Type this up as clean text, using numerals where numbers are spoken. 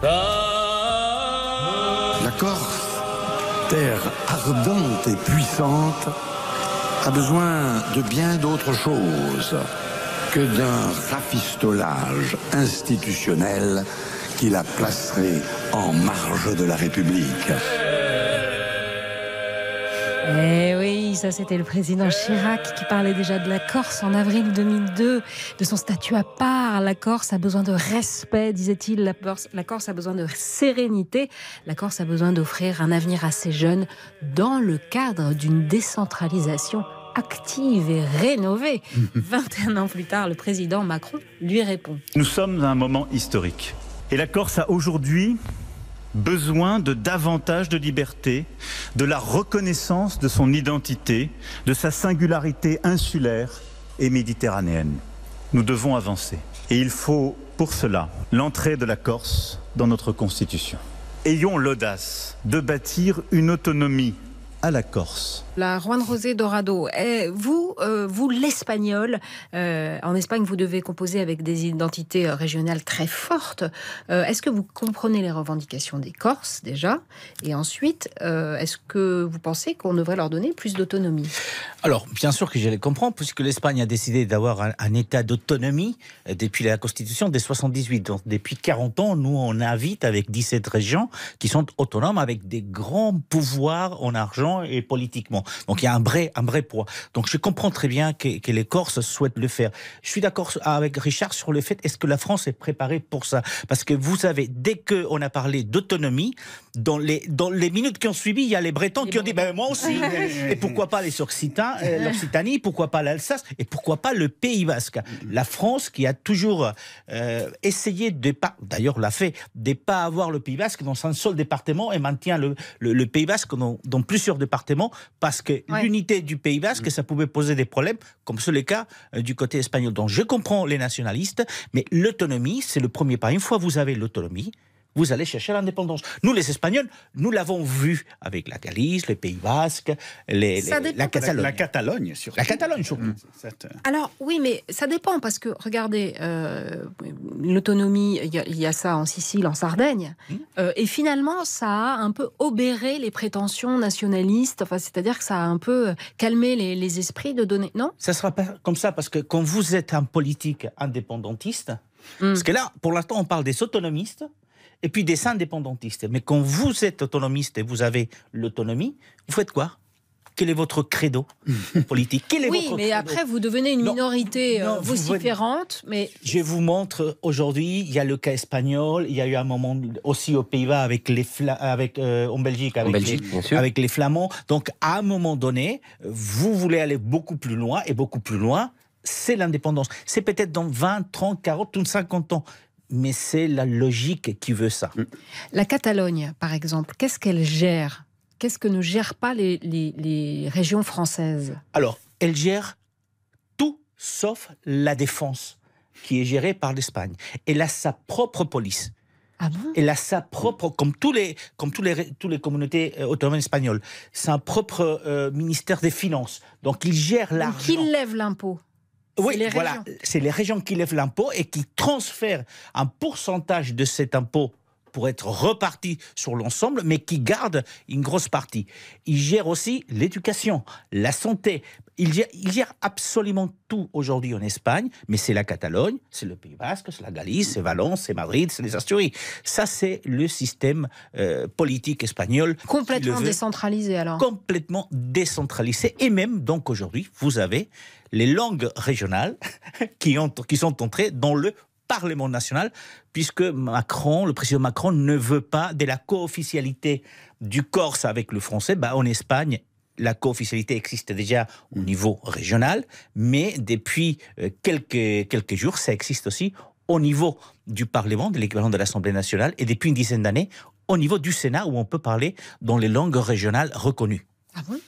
La Corse, terre ardente et puissante, a besoin de bien d'autres choses que d'un rafistolage institutionnel qui la placerait en marge de la République. Eh oui, ça c'était le président Chirac qui parlait déjà de la Corse en avril 2002, de son statut à part. La Corse a besoin de respect, disait-il. La Corse a besoin de sérénité. La Corse a besoin d'offrir un avenir à ses jeunes dans le cadre d'une décentralisation active et rénovée. 21 ans plus tard, le président Macron lui répond. Nous sommes à un moment historique. Et la Corse a aujourd'hui besoin de davantage de liberté, de la reconnaissance de son identité, de sa singularité insulaire et méditerranéenne. Nous devons avancer. Et il faut, pour cela, l'entrée de la Corse dans notre Constitution. Ayons l'audace de bâtir une autonomie à la Corse. La Juan José Dorado, vous l'Espagnol, en Espagne, vous devez composer avec des identités régionales très fortes. Est-ce que vous comprenez les revendications des Corses, déjà? Et ensuite, est-ce que vous pensez qu'on devrait leur donner plus d'autonomie? Alors, bien sûr que je les comprends, puisque l'Espagne a décidé d'avoir un état d'autonomie depuis la Constitution de 78. Donc, depuis 40 ans, nous, on invite avec 17 régions qui sont autonomes, avec des grands pouvoirs en argent et politiquement. Donc il y a un vrai poids. Donc je comprends très bien que les Corses souhaitent le faire. Je suis d'accord avec Richard sur le fait, est-ce que la France est préparée pour ça? Parce que vous savez, dès qu'on a parlé d'autonomie, dans les minutes qui ont suivi, il y a les Bretons qui ont dit moi aussi. Et pourquoi pas les l'Occitanie, pourquoi pas l'Alsace, et pourquoi pas le Pays Basque? La France qui a toujours essayé d'ailleurs l'a fait, de ne pas avoir le Pays Basque dans un seul département et maintient le Pays Basque dans plusieurs départements, parce que l'unité du Pays Basque, ça pouvait poser des problèmes, comme c'est le cas du côté espagnol. Donc je comprends les nationalistes, mais l'autonomie, c'est le premier pas. Une fois que vous avez l'autonomie, vous allez chercher l'indépendance. Nous, les Espagnols, nous l'avons vu avec la Galice, le Pays Basque, la Catalogne. La Catalogne, surtout. La Catalogne, surtout. Alors, oui, mais ça dépend, parce que, regardez, l'autonomie, il y a ça en Sicile, en Sardaigne, et finalement, ça a un peu obéré les prétentions nationalistes, enfin, c'est-à-dire que ça a un peu calmé les esprits de donner... Non ? Ça ne sera pas comme ça, parce que quand vous êtes un politique indépendantiste, parce que là, pour l'instant, on parle des autonomistes, et puis des indépendantistes. Mais quand vous êtes autonomiste et vous avez l'autonomie, vous faites quoi? Quel est votre credo politique? Mais après, vous devenez une minorité vociférante. Mais... Je vous montre, aujourd'hui, il y a le cas espagnol, il y a eu un moment aussi aux Pays-Bas en Belgique, avec les Flamands. Donc, à un moment donné, vous voulez aller beaucoup plus loin, et beaucoup plus loin, c'est l'indépendance. C'est peut-être dans 20, 30, 40 ou 50 ans. Mais c'est la logique qui veut ça. La Catalogne, par exemple, qu'est-ce qu'elle gère? Qu'est-ce que ne gèrent pas les régions françaises? Alors, elle gère tout sauf la défense, qui est gérée par l'Espagne. Elle a sa propre police. Ah bon? Elle a sa propre, comme toutes les communautés autonomes espagnoles, sa propre ministère des Finances. Donc, il gère l'argent. Qui lève l'impôt? Oui, voilà, c'est les régions qui lèvent l'impôt et qui transfèrent un pourcentage de cet impôt pour être reparti sur l'ensemble, mais qui gardent une grosse partie. Ils gèrent aussi l'éducation, la santé. Ils gèrent absolument tout aujourd'hui en Espagne, mais c'est la Catalogne, c'est le Pays Basque, c'est la Galice, c'est Valence, c'est Madrid, c'est les Asturies. Ça, c'est le système politique espagnol. Complètement décentralisé, alors. Complètement décentralisé. Et même, donc, aujourd'hui, vous avez les langues régionales qui sont entrées dans le Parlement national, puisque le président Macron ne veut pas de la co-officialité du corse avec le français. En Espagne, la co-officialité existe déjà au niveau régional, mais depuis quelques jours, ça existe aussi au niveau du Parlement, de l'équivalent de l'Assemblée nationale, et depuis une dizaine d'années, au niveau du Sénat, où on peut parler dans les langues régionales reconnues. Ah bon ?